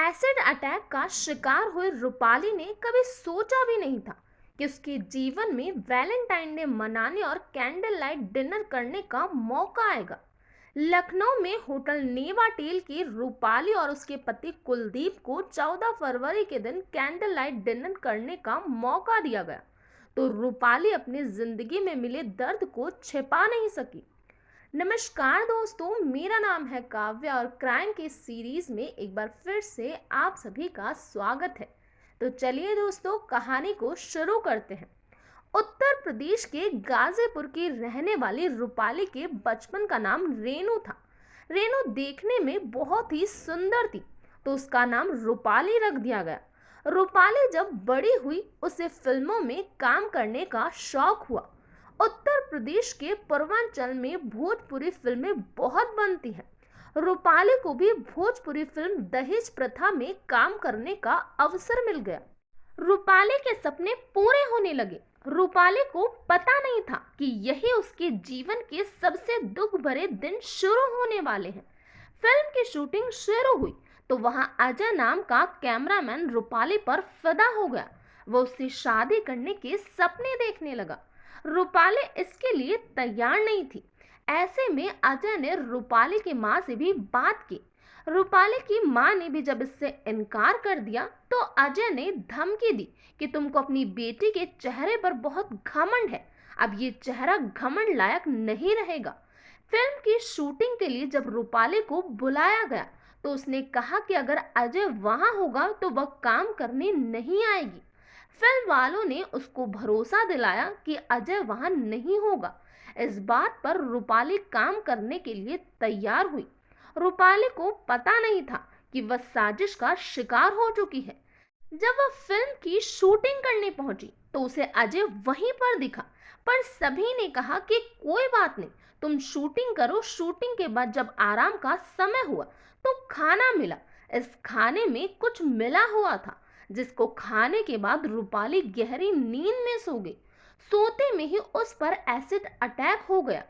Acid attack का शिकार हुए रूपाली ने कभी सोचा भी नहीं था कि उसके जीवन में वैलेंटाइन डे मनाने और कैंडल लाइट डिनर करने का मौका आएगा। लखनऊ में होटल नेवाटेल की रूपाली और उसके पति कुलदीप को 14 फरवरी के दिन कैंडल लाइट डिनर करने का मौका दिया गया, तो रूपाली अपनी जिंदगी में मिले दर्द को छिपा नहीं सकी। नमस्कार दोस्तों, मेरा नाम है काव्या और क्राइम की सीरीज में एक बार फिर से आप सभी का स्वागत है। तो चलिए दोस्तों, कहानी को शुरू करते हैं। उत्तर प्रदेश के गाजीपुर की रहने वाली रूपाली के बचपन का नाम रेनू था। रेनू देखने में बहुत ही सुंदर थी, तो उसका नाम रूपाली रख दिया गया। रूपाली जब बड़ी हुई, उसे फिल्मों में काम करने का शौक हुआ। उत्तर प्रदेश के पूर्वांचल में भोजपुरी फिल्में बहुत बनती हैं। रूपाली को भी भोजपुरी फिल्म दहेज प्रथा में काम करने का अवसर मिल गया। रूपाली के सपने पूरे होने लगे। रूपाली को पता नहीं था कि यही उसके जीवन के सबसे दुख भरे दिन शुरू होने वाले हैं। फिल्म की शूटिंग शुरू हुई तो वहां अजय नाम का कैमरामैन रूपाली पर फिदा हो गया। वो उससे शादी करने के सपने देखने लगा। रूपाली इसके लिए तैयार नहीं थी। ऐसे में अजय ने रूपाली की माँ से भी बात की। रूपाली की माँ ने भी जब इससे इनकार कर दिया तो अजय ने धमकी दी कि तुमको अपनी बेटी के चेहरे पर बहुत घमंड है, अब ये चेहरा घमंड लायक नहीं रहेगा। फिल्म की शूटिंग के लिए जब रूपाली को बुलाया गया तो उसने कहा कि अगर अजय वहां होगा तो वह काम करने नहीं आएगी। फिल्म वालों ने उसको भरोसा दिलाया कि अजय वहां नहीं होगा। इस बात पर रूपाली काम करने के लिए तैयार हुई। रूपाली को पता नहीं था कि वह साजिश का शिकार हो चुकी है। जब वह फिल्म की शूटिंग करने पहुंची तो उसे अजय वहीं पर दिखा, पर सभी ने कहा कि कोई बात नहीं, तुम शूटिंग करो। शूटिंग के बाद जब आराम का समय हुआ तो खाना मिला। इस खाने में कुछ मिला हुआ था, जिसको खाने के बाद रूपाली गहरी नींद में सो गई। सोते में ही उस पर एसिड अटैक हो गया।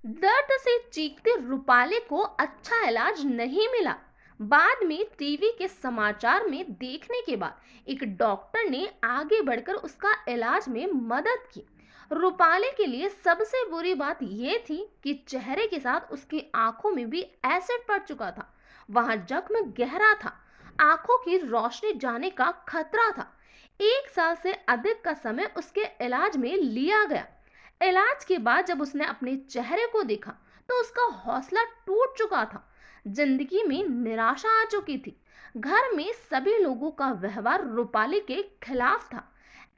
दर्द से चीखती रूपाली को अच्छा इलाज नहीं मिला। बाद में टीवी के समाचार में देखने के बाद एक डॉक्टर ने आगे बढ़कर उसका इलाज में मदद की। रूपाली के लिए सबसे बुरी बात यह थी कि चेहरे के साथ उसकी आंखों में भी एसिड पड़ चुका था। वहां जख्म गहरा था, आंखों की रोशनी जाने का खतरा था। 1 साल से अधिक का समय उसके इलाज में लिया गया। इलाज के बाद जब उसने अपने चेहरे को देखा तो उसका हौसला टूट चुका था। जिंदगी में निराशा आ चुकी थी। घर में सभी लोगों का व्यवहार रूपाली के खिलाफ था।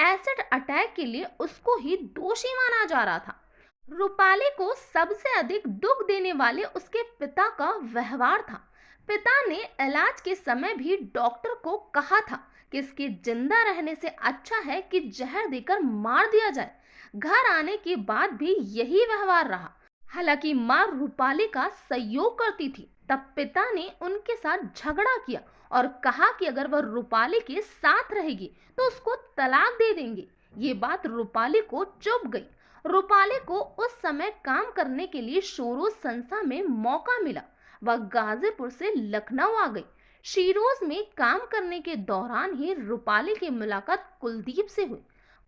एसिड अटैक के लिए उसको ही दोषी माना जा रहा था। रूपाली को सबसे अधिक दुख देने वाले उसके पिता का व्यवहार था। पिता ने इलाज के समय भी डॉक्टर को कहा था कि इसके जिंदा रहने से अच्छा है कि जहर देकर मार दिया जाए। घर आने के बाद भी यही व्यवहार रहा। हालांकि मां रूपाली का सहयोग करती थी, तब पिता ने उनके साथ झगड़ा किया और कहा कि अगर वह रूपाली के साथ रहेगी तो उसको तलाक दे देंगे। ये बात रूपाली को चुभ गई। रूपाली को उस समय काम करने के लिए शोरोज संस्था में मौका मिला। वह गाजीपुर से लखनऊ आ गई। शिरोज में काम करने के दौरान ही रूपाली की मुलाकात कुलदीप से हुई।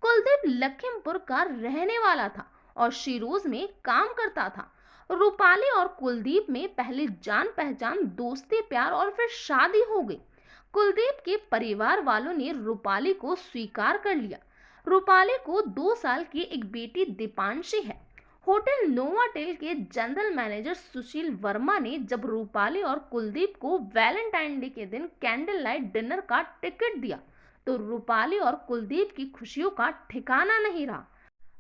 कुलदीप लखीमपुर का रहने वाला था और शिरोज में काम करता था। रूपाली और कुलदीप में पहले जान पहचान, दोस्ती, प्यार और फिर शादी हो गई। कुलदीप के परिवार वालों ने रूपाली को स्वीकार कर लिया। रूपाली को 2 साल की एक बेटी दीपांशी है। होटल नोवाटेल के जनरल मैनेजर सुशील वर्मा ने जब रूपाली और कुलदीप को वैलेंटाइन डे के दिन कैंडल लाइट डिनर का टिकट दिया तो रूपाली और कुलदीप की खुशियों का ठिकाना नहीं रहा।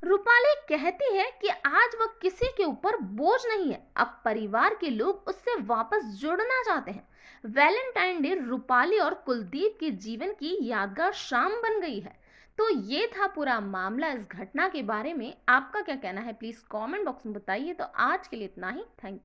रूपाली कहती है कि आज वह किसी के ऊपर बोझ नहीं है, अब परिवार के लोग उससे वापस जुड़ना चाहते हैं। वैलेंटाइन डे रूपाली और कुलदीप के जीवन की यादगार शाम बन गई है। तो ये था पूरा मामला। इस घटना के बारे में आपका क्या कहना है, प्लीज कमेंट बॉक्स में बताइए। तो आज के लिए इतना ही। Thank you.